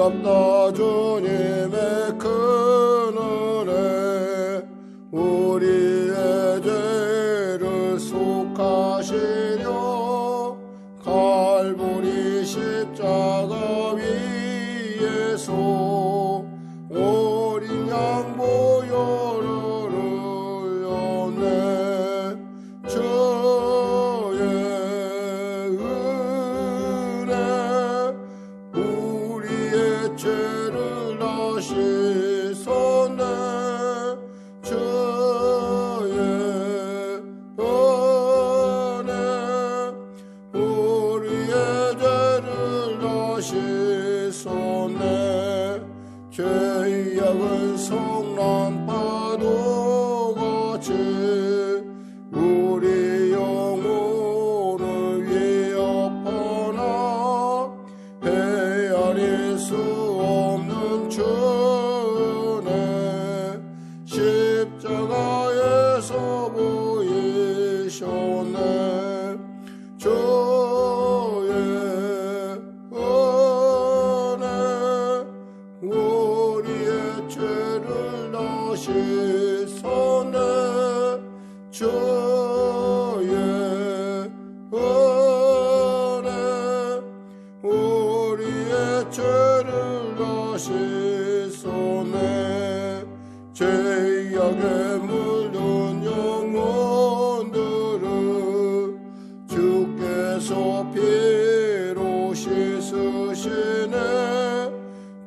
놀랍다 주님의 큰 은혜 우리의 죄를 속하시려 갈보리 십자가 위에서 어린 양 보혈을 흘렸네 주의 은혜 우리의 죄를 다시소네 주의 은혜 우리의 죄를 다시소네 죄악은 성난 파도같이 우리 영혼을 위협하나 헤아릴 수 없는 주네 십자가에서 보이셨네 주의 은혜 우리의 죄를 다시소네 주의 은혜 우리의 죄를 다시소네 죄악에 물든 영혼들을 주께서 피로 씻으시네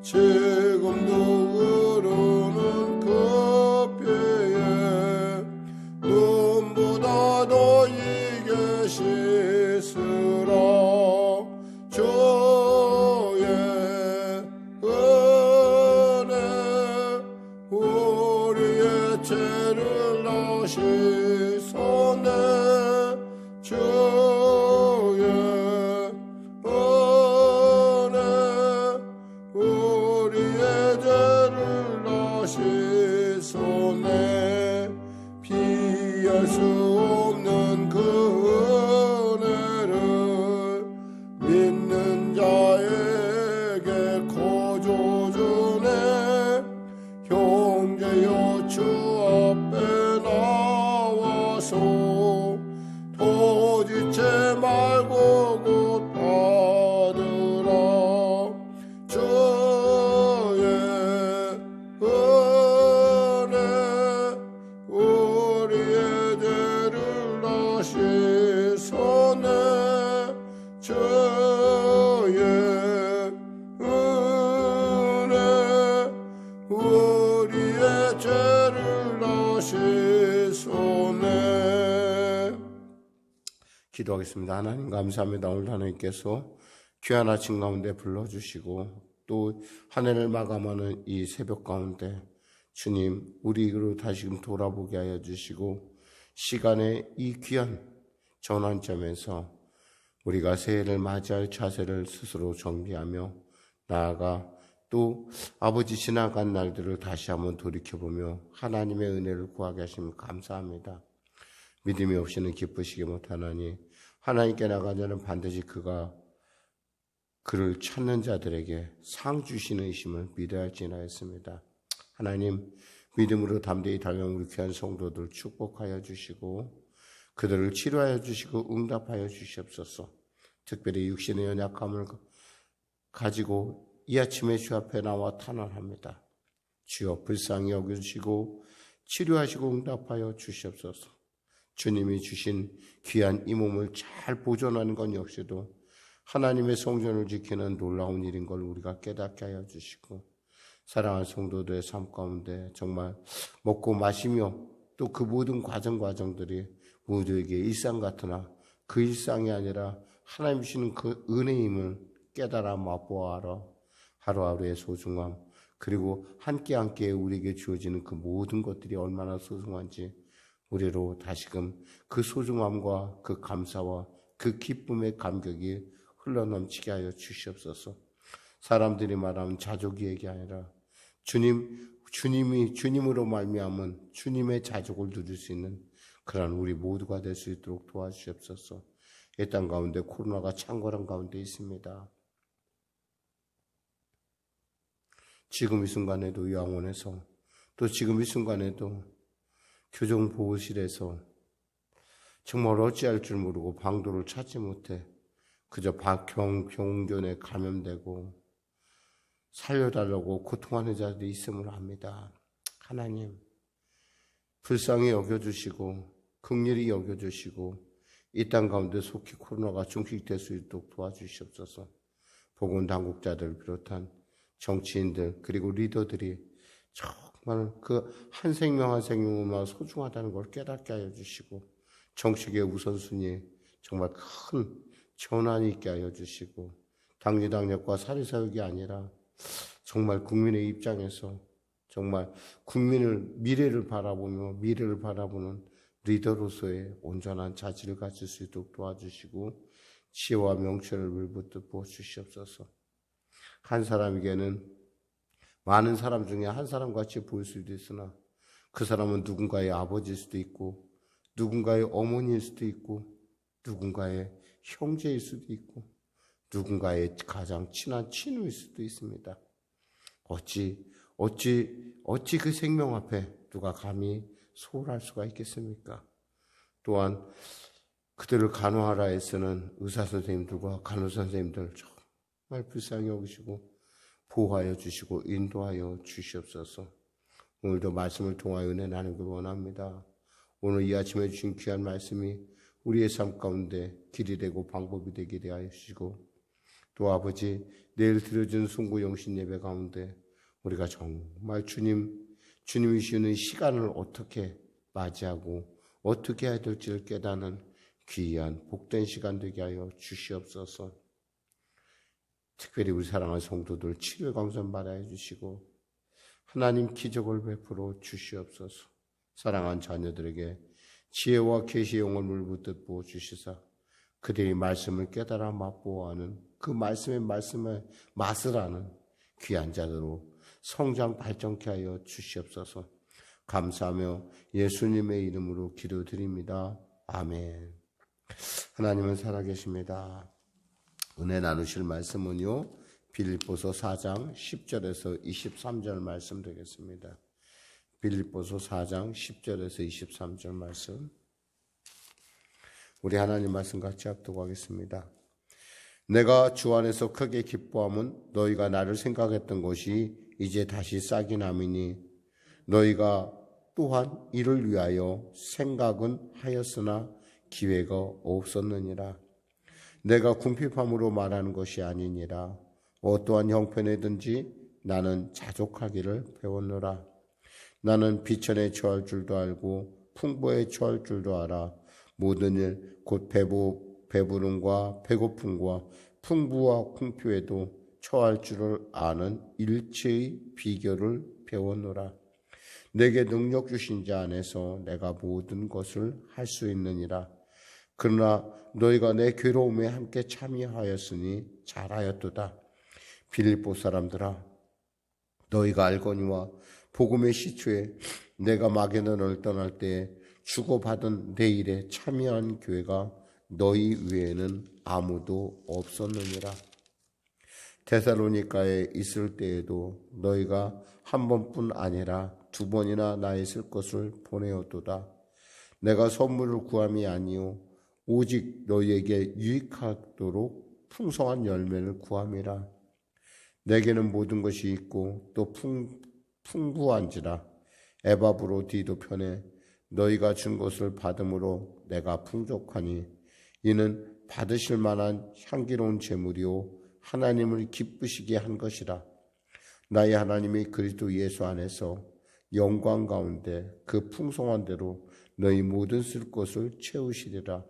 지금도 흐르는 그 피에 눈보다 더 이게 씻으라 주의 은혜 우리의 죄를 다시소네 주의 은혜 우리의 죄를 다시소네 피할 수 없는 그 은혜를 믿는 자에게 거저주네 형제여 주 앞에 나와서 도지체 말고 곧 받으라 주의 은혜 우리의 죄를 다시소네 주의 은혜 우리의 죄를 다시소네 기도하겠습니다. 하나님 감사합니다. 오늘 하나님께서 귀한 아침 가운데 불러주시고 또 한 해를 마감하는 이 새벽 가운데 주님 우리로 다시금 돌아보게 하여 주시고 시간의 이 귀한 전환점에서 우리가 새해를 맞이할 자세를 스스로 정비하며 나아가 또 아버지 지나간 날들을 다시 한번 돌이켜보며 하나님의 은혜를 구하게 하시면 감사합니다. 믿음이 없이는 기쁘시게 못하나니 하나님께 나가자는 반드시 그를 찾는 자들에게 상 주시는 이심을 믿어야 할지나였습니다. 하나님 믿음으로 담대히 달려온 우리 귀한 성도들 축복하여 주시고 그들을 치료하여 주시고 응답하여 주시옵소서. 특별히 육신의 연약함을 가지고 이 아침에 주 앞에 나와 탄원합니다. 주여 불쌍히 여겨주시고 치료하시고 응답하여 주시옵소서. 주님이 주신 귀한 이 몸을 잘 보존하는 것 역시도 하나님의 성전을 지키는 놀라운 일인 걸 우리가 깨닫게 하여 주시고 사랑하는 성도들의 삶 가운데 정말 먹고 마시며 또 그 모든 과정들이 모두에게 일상 같으나 그 일상이 아니라 하나님 주시는 그 은혜임을 깨달아 맛보아라. 하루하루의 소중함 그리고 함께 우리에게 주어지는 그 모든 것들이 얼마나 소중한지 우리로 다시금 그 소중함과 그 감사와 그 기쁨의 감격이 흘러넘치게 하여 주시옵소서. 사람들이 말하는 자족이 얘기 아니라 주님으로 말미암은 주님의 자족을 누릴 수 있는 그런 우리 모두가 될 수 있도록 도와주시옵소서. 이 땅 가운데 코로나가 창궐한 가운데 있습니다. 지금 이 순간에도 요양원에서, 또 지금 이 순간에도 교정보호실에서 정말 어찌할 줄 모르고 방도를 찾지 못해 그저 병원에 감염되고 살려달라고 고통하는 자들이 있음을 압니다. 하나님, 불쌍히 여겨주시고 긍휼히 여겨주시고 이 땅 가운데 속히 코로나가 종식될 수 있도록 도와주시옵소서. 보건당국자들 비롯한 정치인들 그리고 리더들이 정말 그 한 생명 한 생명이 얼마나 소중하다는 걸 깨닫게 하여 주시고 정책의 우선순위에 정말 큰 전환이 있게 하여 주시고 당리당략과 사리사욕이 아니라 정말 국민의 입장에서 정말 국민을 미래를 바라보는 리더로서의 온전한 자질을 가질 수 있도록 도와주시고 지혜와 명철을 물붓듯 부어주시옵소서. 한 사람에게는 많은 사람 중에 한 사람같이 보일 수도 있으나 그 사람은 누군가의 아버지일 수도 있고 누군가의 어머니일 수도 있고 누군가의 형제일 수도 있고 누군가의 가장 친한 친구일 수도 있습니다. 어찌 그 생명 앞에 누가 감히 소홀할 수가 있겠습니까? 또한 그들을 간호하라 애쓰는 의사선생님들과 간호선생님들 정말 불쌍히 여기시고 보호하여 주시고 인도하여 주시옵소서. 오늘도 말씀을 통하여 은혜 나누길 원합니다. 오늘 이 아침에 주신 귀한 말씀이 우리의 삶 가운데 길이 되고 방법이 되게 하여 주시고 또 아버지 내일 드려진 송구영신 예배 가운데 우리가 정말 주님이 주시는 시간을 어떻게 맞이하고 어떻게 해야 될지를 깨닫는 귀한 복된 시간 되게 하여 주시옵소서. 특별히 우리 사랑하는 성도들 치료 강선 받아야 주시고 하나님 기적을 베풀어 주시옵소서. 사랑하는 자녀들에게 지혜와 계시의 영을 물붓듯 부어 주시사 그들이 말씀을 깨달아 맛보아하는 그 말씀의 맛을 아는 귀한 자들로 성장 발전케 하여 주시옵소서. 감사하며 예수님의 이름으로 기도드립니다. 아멘. 하나님은 살아계십니다. 은혜 나누실 말씀은요, 빌립보서 4장 10절에서 23절 말씀 되겠습니다. 빌립보서 4장 10절에서 23절 말씀. 우리 하나님 말씀 같이 합독하겠습니다. 내가 주 안에서 크게 기뻐함은 너희가 나를 생각했던 것이 이제 다시 싹이 남이니 너희가 또한 이를 위하여 생각은 하였으나 기회가 없었느니라. 내가 궁핍함으로 말하는 것이 아니니라. 어떠한 형편에든지 나는 자족하기를 배웠노라. 나는 비천에 처할 줄도 알고 풍부에 처할 줄도 알아. 모든 일 곧 배부름과 배고픔과 풍부와 궁핍에도 처할 줄을 아는 일체의 비결을 배웠노라. 내게 능력 주신 자 안에서 내가 모든 것을 할 수 있느니라. 그러나 너희가 내 괴로움에 함께 참여하였으니 잘하였도다. 빌립보 사람들아, 너희가 알거니와 복음의 시초에 내가 마게도냐를 떠날 때에 주고받은 내 일에 참여한 교회가 너희 외에는 아무도 없었느니라. 데살로니가에 있을 때에도 너희가 한 번뿐 아니라 두 번이나 나에 쓸 것을 보내었도다. 내가 선물을 구함이 아니요 오직 너희에게 유익하도록 풍성한 열매를 구함이라. 내게는 모든 것이 있고 또 풍부한지라. 에바브로디도 편에 너희가 준 것을 받음으로 내가 풍족하니 이는 받으실 만한 향기로운 제물이요 하나님을 기쁘시게 한 것이라. 나의 하나님이 그리스도 예수 안에서 영광 가운데 그 풍성한 대로 너희 모든 쓸 것을 채우시리라.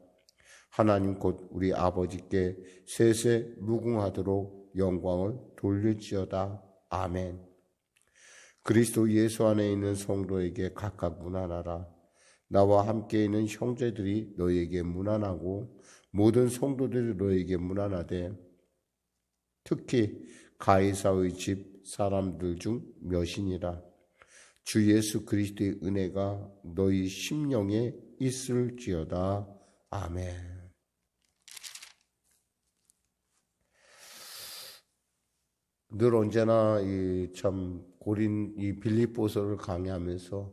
하나님 곧 우리 아버지께 세세 무궁하도록 영광을 돌릴지어다. 아멘. 그리스도 예수 안에 있는 성도에게 각각 문안하라. 나와 함께 있는 형제들이 너희에게 문안하고 모든 성도들이 너희에게 문안하되 특히 가이사의 집 사람들 중 몇이니라. 주 예수 그리스도의 은혜가 너희 심령에 있을지어다. 아멘. 늘 언제나 이 빌립보서를 강의하면서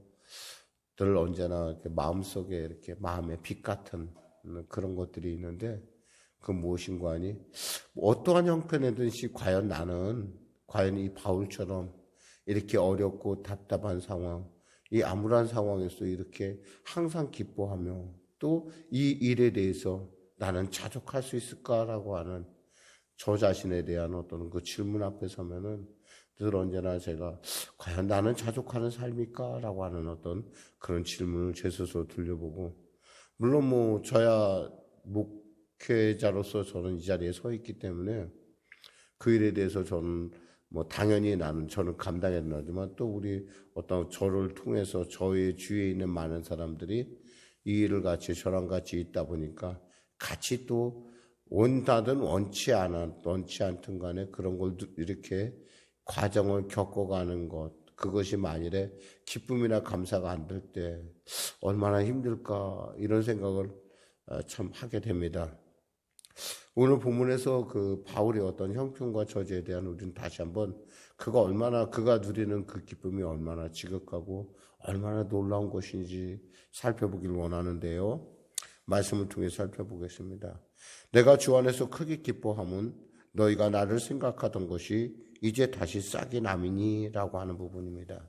늘 언제나 이렇게 마음속에 이렇게 마음의 빛 같은 그런 것들이 있는데, 그 무엇인가 하니, 어떠한 형편이든지 과연 이 바울처럼 이렇게 어렵고 답답한 상황, 이 암울한 상황에서 이렇게 항상 기뻐하며 또 이 일에 대해서 나는 자족할 수 있을까라고 하는 저 자신에 대한 어떤 그 질문 앞에 서면은 늘 언제나 제가 과연 나는 자족하는 삶일까? 라고 하는 어떤 그런 질문을 제 스스로 들려보고, 물론 저야 목회자로서 저는 이 자리에 서 있기 때문에 그 일에 대해서 저는 당연히 저는 감당해야 되지만, 또 우리 어떤 저를 통해서 저의 주위에 있는 많은 사람들이 이 일을 같이 저랑 같이 있다 보니까 같이 또 원하든 원치 않든 간에 그런 걸 이렇게 과정을 겪어가는 것, 그것이 만일에 기쁨이나 감사가 안 될 때 얼마나 힘들까, 이런 생각을 참 하게 됩니다. 오늘 본문에서 그 바울의 어떤 형편과 저주에 대한 우리는 다시 한번 그가 누리는 그 기쁨이 얼마나 지극하고 얼마나 놀라운 것인지 살펴보길 원하는데요. 말씀을 통해 살펴보겠습니다. 내가 주 안에서 크게 기뻐함은 너희가 나를 생각하던 것이 이제 다시 싹이 남이니 라고 하는 부분입니다.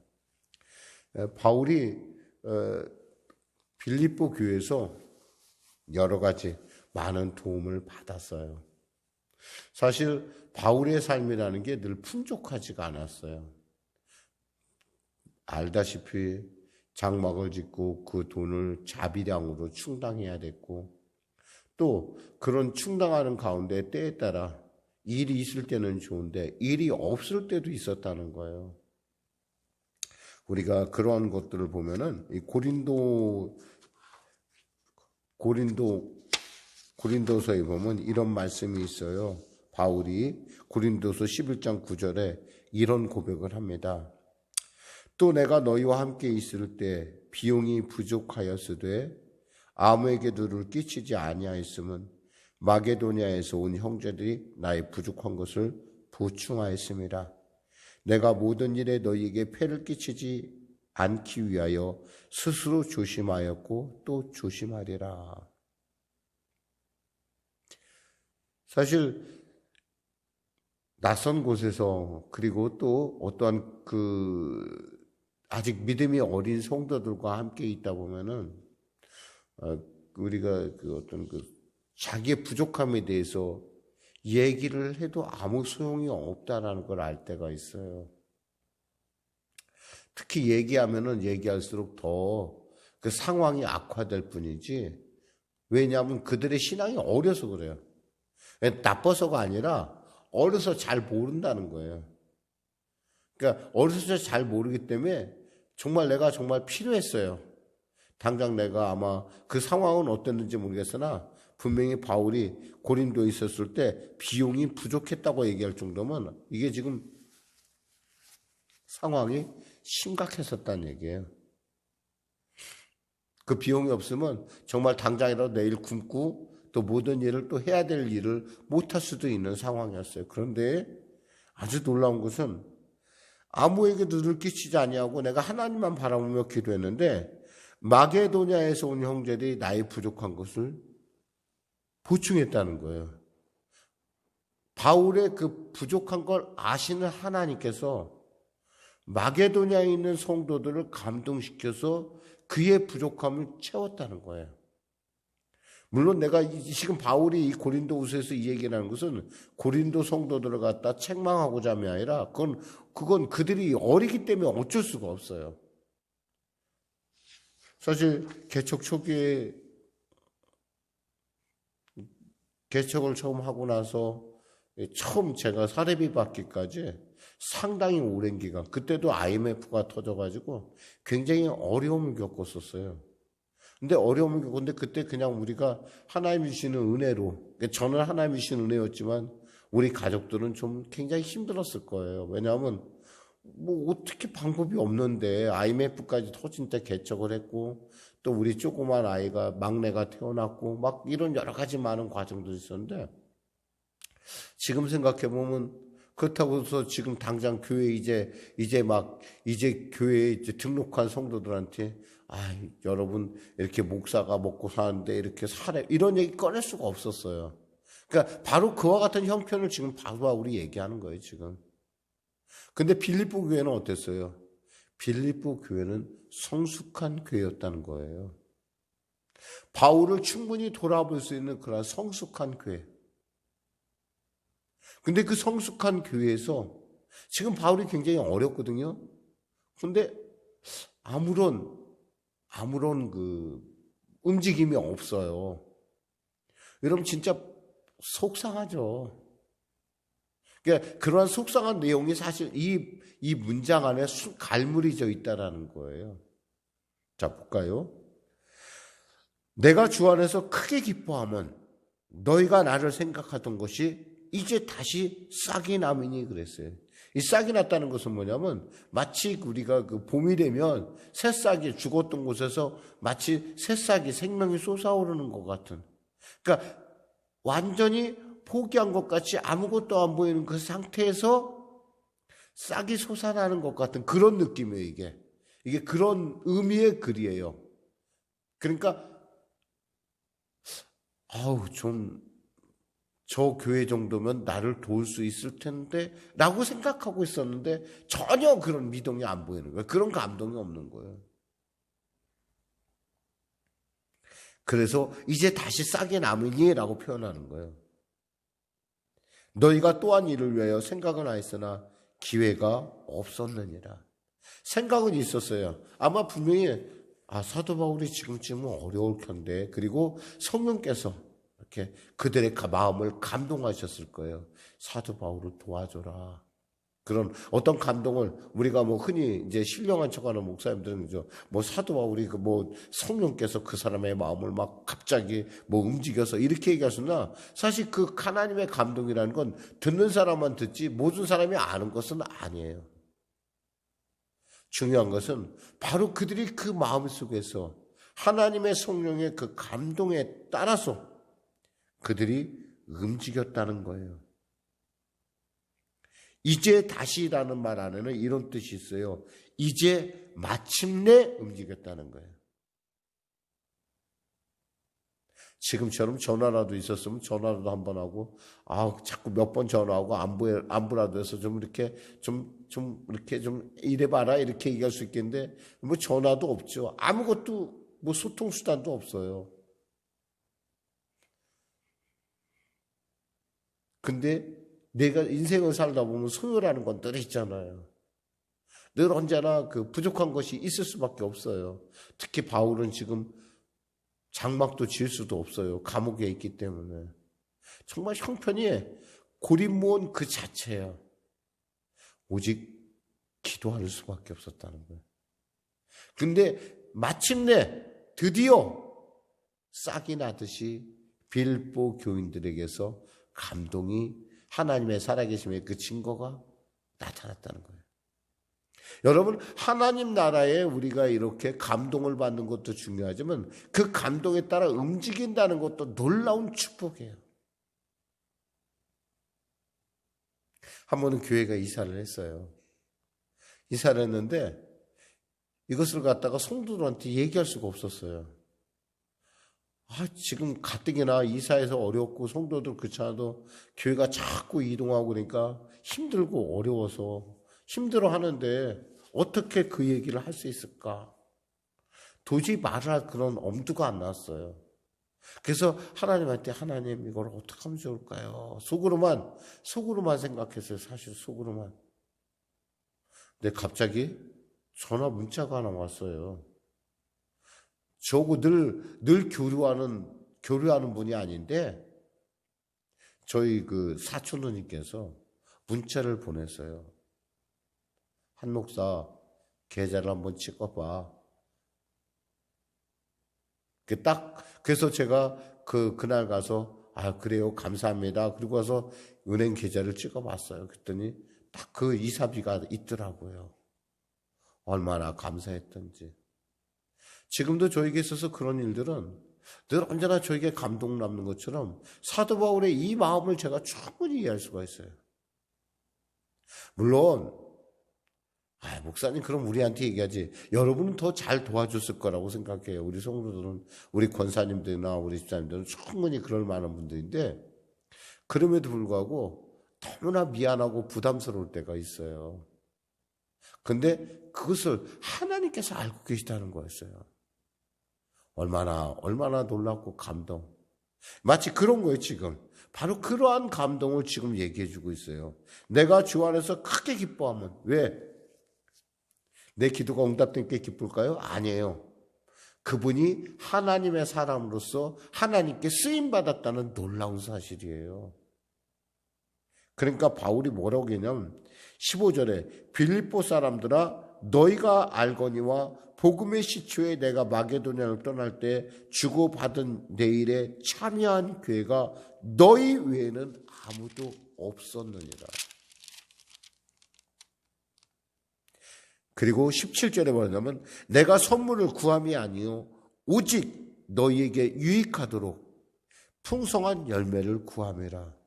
바울이 빌립보 교회에서 여러 가지 많은 도움을 받았어요. 사실 바울의 삶이라는 게 늘 풍족하지가 않았어요. 알다시피 장막을 짓고 그 돈을 자비량으로 충당해야 됐고, 또 그런 충당하는 가운데 때에 따라 일이 있을 때는 좋은데 일이 없을 때도 있었다는 거예요. 우리가 그러한 것들을 보면은 이 고린도서에 보면 이런 말씀이 있어요. 바울이 고린도서 11장 9절에 이런 고백을 합니다. 또 내가 너희와 함께 있을 때 비용이 부족하였으되 아무에게 누를 끼치지 아니하였음은 마게도냐에서 온 형제들이 나의 부족한 것을 보충하였습니다. 내가 모든 일에 너희에게 폐를 끼치지 않기 위하여 스스로 조심하였고 또 조심하리라. 사실 낯선 곳에서, 그리고 또 어떠한 아직 믿음이 어린 성도들과 함께 있다 보면은 우리가 자기의 부족함에 대해서 얘기를 해도 아무 소용이 없다라는 걸 알 때가 있어요. 특히 얘기하면은 얘기할수록 더 그 상황이 악화될 뿐이지, 왜냐하면 그들의 신앙이 어려서 그래요. 나빠서가 아니라 어려서 잘 모른다는 거예요. 그러니까 어려서 잘 모르기 때문에 내가 정말 필요했어요. 당장 내가 아마 그 상황은 어땠는지 모르겠으나 분명히 바울이 고린도에 있었을 때 비용이 부족했다고 얘기할 정도면 이게 지금 상황이 심각했었다는 얘기예요. 그 비용이 없으면 정말 당장이라도 내일 굶고 또 모든 일을 또 해야 될 일을 못할 수도 있는 상황이었어요. 그런데 아주 놀라운 것은 아무에게 누를 끼치지 아니하고 내가 하나님만 바라보며 기도했는데 마게도냐에서 온 형제들이 나의 부족한 것을 보충했다는 거예요. 바울의 그 부족한 걸 아시는 하나님께서 마게도냐에 있는 성도들을 감동시켜서 그의 부족함을 채웠다는 거예요. 물론 내가 지금 바울이 이 고린도후서에서 이 얘기를 하는 것은 고린도 성도들을 갖다 책망하고자 함이 아니라 그건 그들이 어리기 때문에 어쩔 수가 없어요. 사실 개척 초기에 개척을 처음 하고 나서 처음 제가 사례비 받기까지 상당히 오랜 기간, 그때도 IMF가 터져가지고 굉장히 어려움을 겪었었어요. 근데 어려움을 겪었는데 그때 그냥 우리가 하나님이 주시는 은혜로, 저는 하나님이 주시는 은혜였지만 우리 가족들은 좀 굉장히 힘들었을 거예요. 왜냐하면 어떻게 방법이 없는데 IMF까지 터진 때 개척을 했고 또 우리 조그만 아이가 막내가 태어났고 막 이런 여러 가지 많은 과정들이 있었는데, 지금 생각해 보면 그렇다고 해서 지금 당장 교회 이제 교회에 이제 등록한 성도들한테 여러분 이렇게 목사가 먹고 사는데 이렇게 사래 이런 얘기 꺼낼 수가 없었어요. 그러니까 바로 그와 같은 형편을 지금 바울이 얘기하는 거예요, 지금. 근데 빌립보 교회는 어땠어요? 빌립보 교회는 성숙한 교회였다는 거예요. 바울을 충분히 돌아볼 수 있는 그런 성숙한 교회. 근데 그 성숙한 교회에서 지금 바울이 굉장히 어렵거든요. 근데 아무런 그 움직임이 없어요. 여러분 진짜 속상하죠. 그러니까 그러한 속상한 내용이 사실 이 문장 안에 갈무리져 있다라는 거예요. 자, 볼까요? 내가 주 안에서 크게 기뻐하면 너희가 나를 생각하던 것이 이제 다시 싹이 나미니 그랬어요. 이 싹이 났다는 것은 뭐냐면 마치 우리가 그 봄이 되면 새싹이 죽었던 곳에서 마치 새싹이 생명이 솟아오르는 것 같은. 그러니까 완전히 포기한 것 같이 아무것도 안 보이는 그 상태에서 싹이 솟아나는 것 같은 그런 느낌이에요, 이게. 이게 그런 의미의 글이에요. 그러니까 저 교회 정도면 나를 도울 수 있을 텐데 라고 생각하고 있었는데 전혀 그런 미동이 안 보이는 거예요. 그런 감동이 없는 거예요. 그래서 이제 다시 싹이 남으니 라고 표현하는 거예요. 너희가 또한 이를 위하여 생각은 하였으나 기회가 없었느니라. 생각은 있었어요. 아마 분명히 사도 바울이 지금쯤은 어려울 텐데, 그리고 성령께서 이렇게 그들의 마음을 감동하셨을 거예요. 사도 바울을 도와줘라. 그런 어떤 감동을 우리가 흔히 이제 신령한 척하는 목사님들은 사도 바울이 성령께서 그 사람의 마음을 막 갑자기 움직여서 이렇게 얘기하시나, 사실 그 하나님의 감동이라는 건 듣는 사람만 듣지 모든 사람이 아는 것은 아니에요. 중요한 것은 바로 그들이 그 마음 속에서 하나님의 성령의 그 감동에 따라서 그들이 움직였다는 거예요. 이제 다시라는 말 안에는 이런 뜻이 있어요. 이제 마침내 움직였다는 거예요. 지금처럼 전화라도 있었으면 전화라도 한번 하고, 자꾸 몇 번 전화하고 안부라도 해서 좀 이렇게 이래봐라 이렇게 얘기할 수 있겠는데, 전화도 없죠. 아무것도 소통수단도 없어요. 근데 내가 인생을 살다 보면 소요라는 건 늘 있잖아요. 늘 언제나 그 부족한 것이 있을 수밖에 없어요. 특히 바울은 지금 장막도 지을 수도 없어요. 감옥에 있기 때문에. 정말 형편이 고립무원 그 자체예요. 오직 기도할 수밖에 없었다는 거예요. 근데 마침내 드디어 싹이 나듯이 빌립보 교인들에게서 감동이, 하나님의 살아계심의 그 증거가 나타났다는 거예요. 여러분, 하나님 나라에 우리가 이렇게 감동을 받는 것도 중요하지만 그 감동에 따라 움직인다는 것도 놀라운 축복이에요. 한 번은 교회가 이사를 했어요. 이사를 했는데 이것을 갖다가 성도들한테 얘기할 수가 없었어요. 지금 가뜩이나 이사해서 어렵고 성도들 그렇잖아도 교회가 자꾸 이동하고 그러니까 힘들고 어려워서 힘들어 하는데 어떻게 그 얘기를 할 수 있을까? 도저히 말할 그런 엄두가 안 났어요. 그래서 하나님한테, 하나님 이걸 어떻게 하면 좋을까요? 속으로만 생각했어요. 사실 속으로만. 근데 갑자기 전화 문자가 하나 왔어요. 저하고 늘 교류하는 분이 아닌데 저희 그 사촌 누님께서 문자를 보냈어요. 한 목사 계좌를 한번 찍어봐. 그래서 제가 그날 가서 그래요, 감사합니다. 그리고 와서 은행 계좌를 찍어봤어요. 그랬더니 딱 그 이사비가 있더라고요. 얼마나 감사했던지. 지금도 저에게 있어서 그런 일들은 늘 언제나 저에게 감동 남는 것처럼 사도 바울의 이 마음을 제가 충분히 이해할 수가 있어요. 물론 목사님 그럼 우리한테 얘기하지. 여러분은 더 잘 도와줬을 거라고 생각해요. 우리 성도들은, 우리 권사님들이나 우리 집사님들은 충분히 그럴 만한 분들인데, 그럼에도 불구하고 너무나 미안하고 부담스러울 때가 있어요. 근데 그것을 하나님께서 알고 계시다는 거였어요. 얼마나 놀랍고 감동. 마치 그런 거예요, 지금. 바로 그러한 감동을 지금 얘기해 주고 있어요. 내가 주 안에서 크게 기뻐하면, 왜? 내 기도가 응답된 게 기쁠까요? 아니에요. 그분이 하나님의 사람으로서 하나님께 쓰임받았다는 놀라운 사실이에요. 그러니까 바울이 뭐라고 했냐면 15절에 빌립보 사람들아 너희가 알거니와 복음의 시초에 내가 마게도냐를 떠날 때 주고받은 내 일에 참여한 교회가 너희 외에는 아무도 없었느니라. 그리고 17절에 뭐냐면 내가 선물을 구함이 아니요 오직 너희에게 유익하도록 풍성한 열매를 구함이라.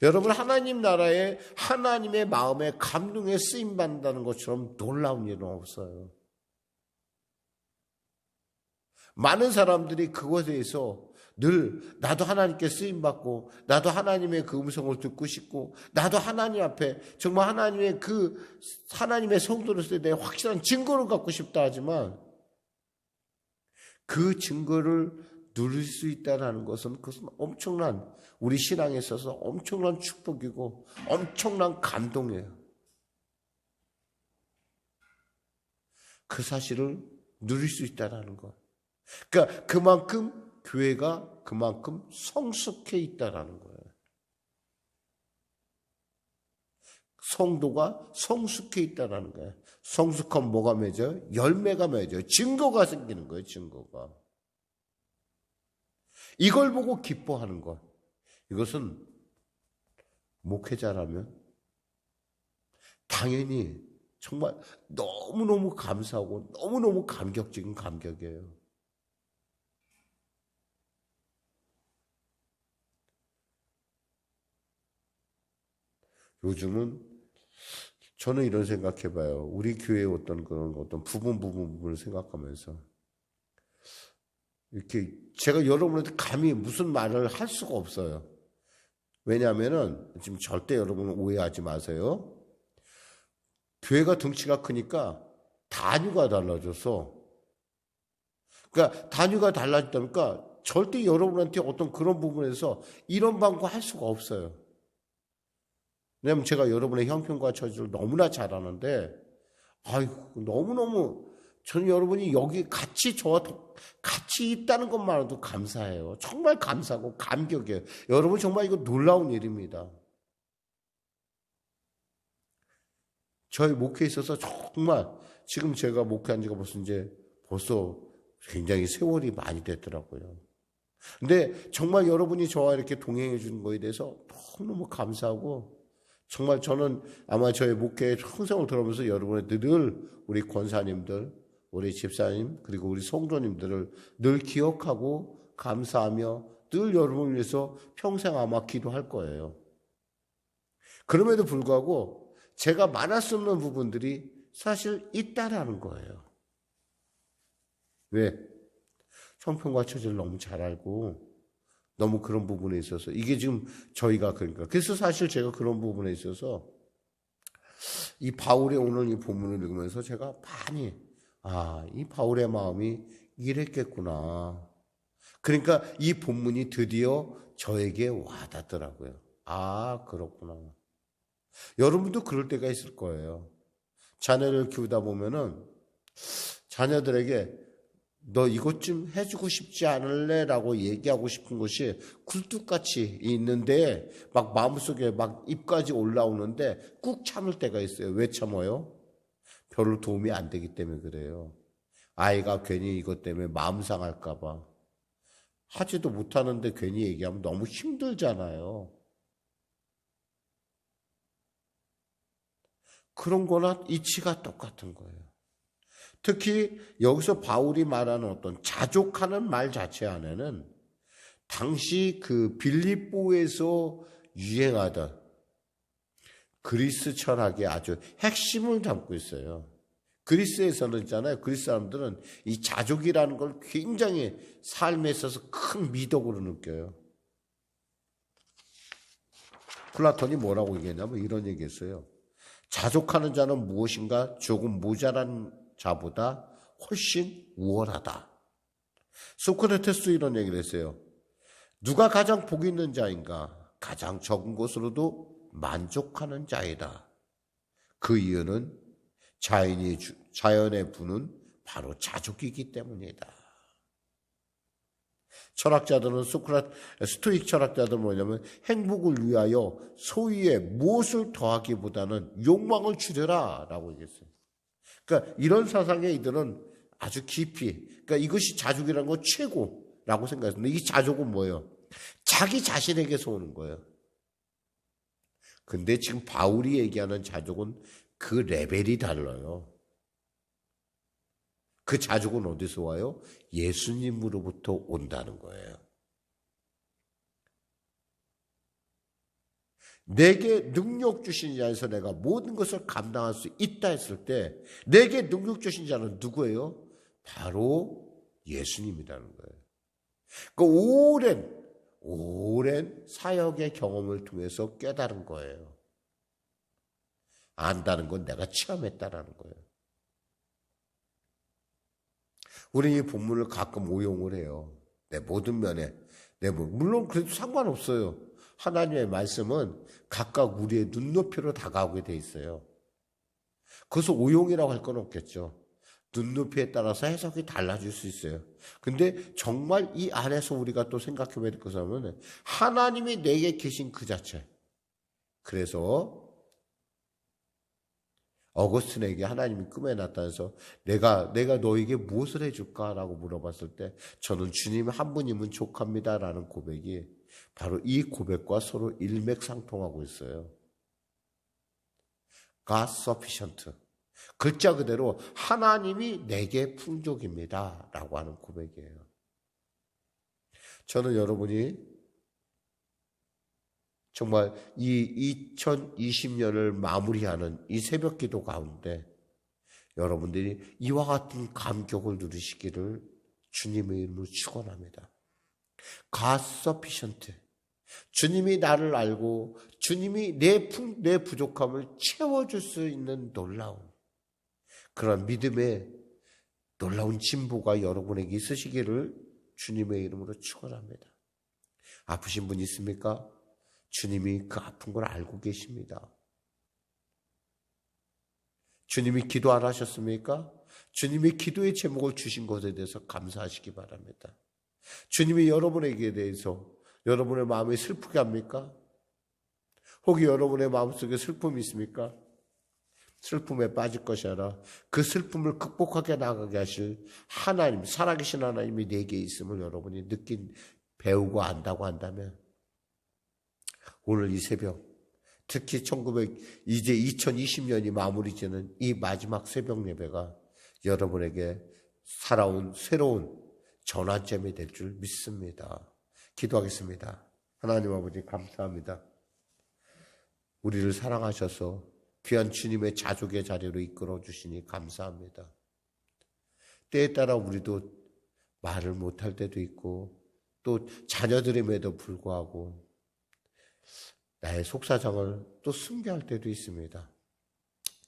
여러분, 하나님 나라에 하나님의 마음에 감동에 쓰임받는다는 것처럼 놀라운 일은 없어요. 많은 사람들이 그것에 대해서 늘 나도 하나님께 쓰임받고 나도 하나님의 그 음성을 듣고 싶고 나도 하나님 앞에 정말 하나님의 성도로서에 대해 확실한 증거를 갖고 싶다 하지만 그 증거를 누릴 수 있다는 것은 그것은 엄청난, 우리 신앙에 있어서 엄청난 축복이고 엄청난 감동이에요. 그 사실을 누릴 수 있다는 것. 그러니까 그만큼 교회가 그만큼 성숙해 있다라는 거예요. 성도가 성숙해 있다라는 거예요. 성숙하면 뭐가 맺어요? 열매가 맺어요. 증거가 생기는 거예요. 증거가. 이걸 보고 기뻐하는 것. 이것은 목회자라면 당연히 정말 너무너무 감사하고 너무너무 감격적인 감격이에요. 요즘은 저는 이런 생각해봐요. 우리 교회의 어떤 부분을 생각하면서 이렇게 제가 여러분한테 감히 무슨 말을 할 수가 없어요. 왜냐하면은 지금 절대 여러분 오해하지 마세요. 교회가 덩치가 크니까 단위가 달라져서, 그러니까 단위가 달라졌다니까 절대 여러분한테 어떤 그런 부분에서 이런 방구 할 수가 없어요. 왜냐하면 제가 여러분의 형편과 처지를 너무나 잘 아는데, 너무너무 저는 여러분이 여기 저와 같이 있다는 것만으로도 감사해요. 정말 감사하고 감격이에요. 여러분 정말 이거 놀라운 일입니다. 저희 목회에 있어서 정말 지금 제가 목회한 지가 벌써 굉장히 세월이 많이 됐더라고요. 근데 정말 여러분이 저와 이렇게 동행해 주는 거에 대해서 너무너무 감사하고, 정말 저는 아마 저의 목회의 평생을 들어오면서 여러분의 늘 우리 권사님들, 우리 집사님, 그리고 우리 성도님들을 늘 기억하고 감사하며 늘 여러분을 위해서 평생 아마 기도할 거예요. 그럼에도 불구하고 제가 말할 수 없는 부분들이 사실 있다라는 거예요. 왜? 형편과 처지를 너무 잘 알고 너무 그런 부분에 있어서 이게 지금 저희가 그래서 사실 제가 그런 부분에 있어서 이 바울의 오늘 이 본문을 읽으면서 제가 많이 이 바울의 마음이 이랬겠구나. 그러니까 이 본문이 드디어 저에게 와닿더라고요. 그렇구나. 여러분도 그럴 때가 있을 거예요. 자녀를 키우다 보면은 자녀들에게 너 이것 좀 해주고 싶지 않을래? 라고 얘기하고 싶은 것이 굴뚝같이 있는데 막 마음속에 막 입까지 올라오는데 꾹 참을 때가 있어요. 왜 참아요? 별로 도움이 안 되기 때문에 그래요. 아이가 괜히 이것 때문에 마음 상할까 봐. 하지도 못하는데 괜히 얘기하면 너무 힘들잖아요. 그런 거나 이치가 똑같은 거예요. 특히 여기서 바울이 말하는 어떤 자족하는 말 자체 안에는 당시 그 빌립보에서 유행하던 그리스 철학의 아주 핵심을 담고 있어요. 그리스에서는 있잖아요. 그리스 사람들은 이 자족이라는 걸 굉장히 삶에 있어서 큰 미덕으로 느껴요. 플라톤이 뭐라고 얘기했냐면 이런 얘기했어요. 자족하는 자는 무엇인가 조금 모자란 자보다 훨씬 우월하다. 소크라테스도 이런 얘기를 했어요. 누가 가장 복 있는 자인가? 가장 적은 것으로도 만족하는 자이다. 그 이유는 자연의 부는 바로 자족이기 때문이다. 철학자들은 스토익 철학자들은 뭐냐면 행복을 위하여 소위에 무엇을 더하기보다는 욕망을 줄여라 라고 얘기했어요. 그러니까 이런 사상의 이들은 아주 깊이, 그러니까 이것이 자족이라는 건 최고라고 생각했는데 이 자족은 뭐예요? 자기 자신에게서 오는 거예요. 근데 지금 바울이 얘기하는 자족은 그 레벨이 달라요. 그 자족은 어디서 와요? 예수님으로부터 온다는 거예요. 내게 능력 주신 자에서 내가 모든 것을 감당할 수 있다 했을 때 내게 능력 주신 자는 누구예요? 바로 예수님이라는 거예요. 그 오랜 사역의 경험을 통해서 깨달은 거예요. 안다는 건 내가 체험했다라는 거예요. 우리 이 본문을 가끔 오용을 해요. 내 모든 면에. 물론 그래도 상관없어요. 하나님의 말씀은 각각 우리의 눈높이로 다가오게 돼 있어요. 그래서 오용이라고 할 건 없겠죠. 눈높이에 따라서 해석이 달라질 수 있어요. 근데 정말 이 안에서 우리가 또 생각해 봐야 될 것은 하나님이 내게 계신 그 자체. 그래서 어거스틴에게 하나님이 꿈에 나타나서 내가 너에게 무엇을 해줄까라고 물어봤을 때 저는 주님 한 분이면 족합니다라는 고백이 바로 이 고백과 서로 일맥상통하고 있어요. God sufficient. 글자 그대로 하나님이 내게 풍족입니다 라고 하는 고백이에요. 저는 여러분이 정말 이 2020년을 마무리하는 이 새벽 기도 가운데 여러분들이 이와 같은 감격을 누리시기를 주님의 이름으로 축원합니다. God sufficient. 주님이 나를 알고 주님이 내 부족함을 채워줄 수 있는 놀라운 그런 믿음의 놀라운 진보가 여러분에게 있으시기를 주님의 이름으로 축원합니다. 아프신 분 있습니까? 주님이 그 아픈 걸 알고 계십니다. 주님이 기도 안 하셨습니까? 주님이 기도의 제목을 주신 것에 대해서 감사하시기 바랍니다. 주님이 여러분에게 대해서 여러분의 마음이 슬프게 합니까? 혹이 여러분의 마음속에 슬픔이 있습니까? 슬픔에 빠질 것이 아니라 그 슬픔을 극복하게 나가게 하실 하나님, 살아계신 하나님이 내게 있음을 여러분이 배우고 안다고 한다면 오늘 이 새벽, 특히 이제 2020년이 마무리 지는 이 마지막 새벽 예배가 여러분에게 살아온 새로운 전환점이 될 줄 믿습니다. 기도하겠습니다. 하나님 아버지 감사합니다. 우리를 사랑하셔서 귀한 주님의 자족의 자리로 이끌어 주시니 감사합니다. 때에 따라 우리도 말을 못할 때도 있고 또 자녀들임에도 불구하고 나의 속사정을 또 숨겨할 때도 있습니다.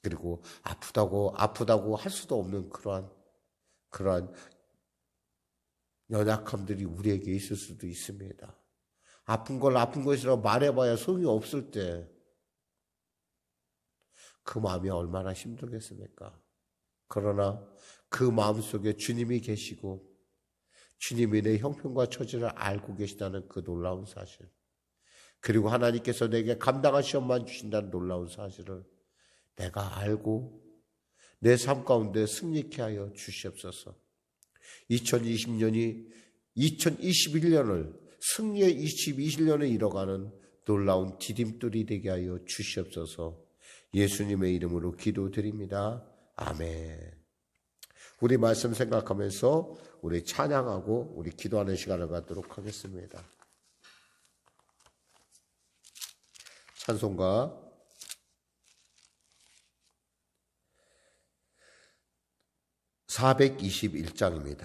그리고 아프다고 할 수도 없는 그러한 연약함들이 우리에게 있을 수도 있습니다. 아픈 걸 아픈 것이라고 말해봐야 소용이 없을 때 그 마음이 얼마나 힘들겠습니까? 그러나 그 마음속에 주님이 계시고 주님이 내 형편과 처지를 알고 계시다는 그 놀라운 사실, 그리고 하나님께서 내게 감당할 시험만 주신다는 놀라운 사실을 내가 알고 내 삶 가운데 승리케 하여 주시옵소서. 2021년을 승리의 2020년을 이뤄가는 놀라운 디딤돌이 되게 하여 주시옵소서. 예수님의 이름으로 기도드립니다. 아멘. 우리 말씀 생각하면서 우리 찬양하고 우리 기도하는 시간을 갖도록 하겠습니다. 찬송가 421장입니다.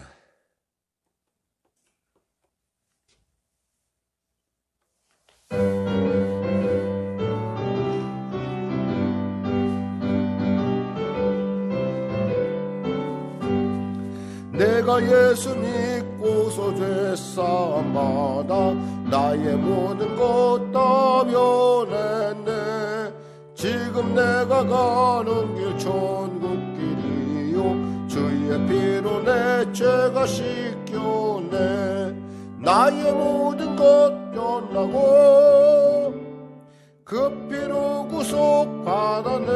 내가 예수 믿고서 죄사함 받아 나의 모든 것 다 변했네. 지금 내가 가는 길 천국길이요 주의 피로 내 죄가 씻겨내. 나의 모든 것 변하고 그 피로 구속 받았네.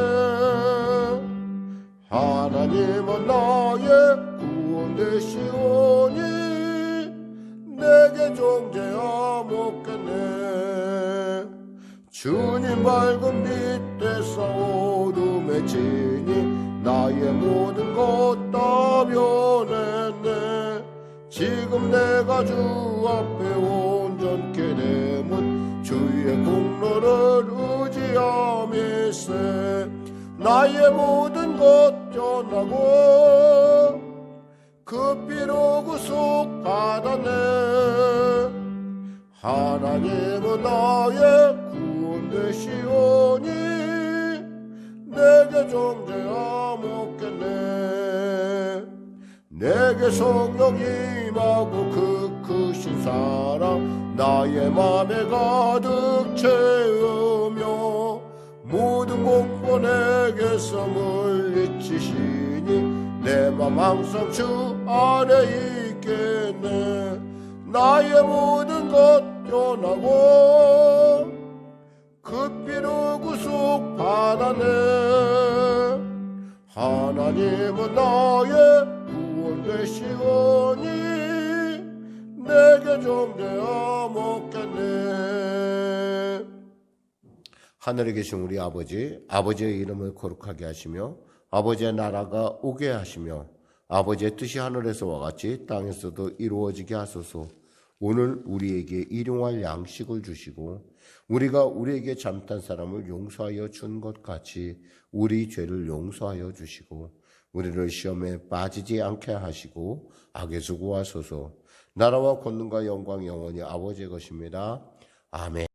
하나님은 나의 구원 되시오니 내게 정죄함 없겠네. 주님 밝은 빛에서 어둠에 지니 나의 모든 것 다 변했네. 지금 내가 주 앞에 온전케 되면 주의 공로를 의지함일세. 나의 모든 것 변하고 그 피로 구속 받았네. 하나님은 나의 구원 되시오니 내게 정죄함 없겠네. 내게 성령 임하고 그 크신 사랑 나의 맘에 가득 채우며 모든 공포 내게서 물리치시니 내 맘 항상 주 안에 있겠네. 나의 모든 것 변하고 그 피로 구속 받았네. 하나님은 나의 구원 되시오니 내게 정죄함 없겠네. 하늘에 계신 우리 아버지, 아버지의 이름을 거룩하게 하시며 아버지의 나라가 오게 하시며 아버지의 뜻이 하늘에서와 같이 땅에서도 이루어지게 하소서. 오늘 우리에게 일용할 양식을 주시고 우리가 우리에게 잘못한 사람을 용서하여 준 것 같이 우리 죄를 용서하여 주시고 우리를 시험에 빠지지 않게 하시고 악에서 구하소서. 나라와 권능과 영광 영원히 아버지의 것입니다. 아멘.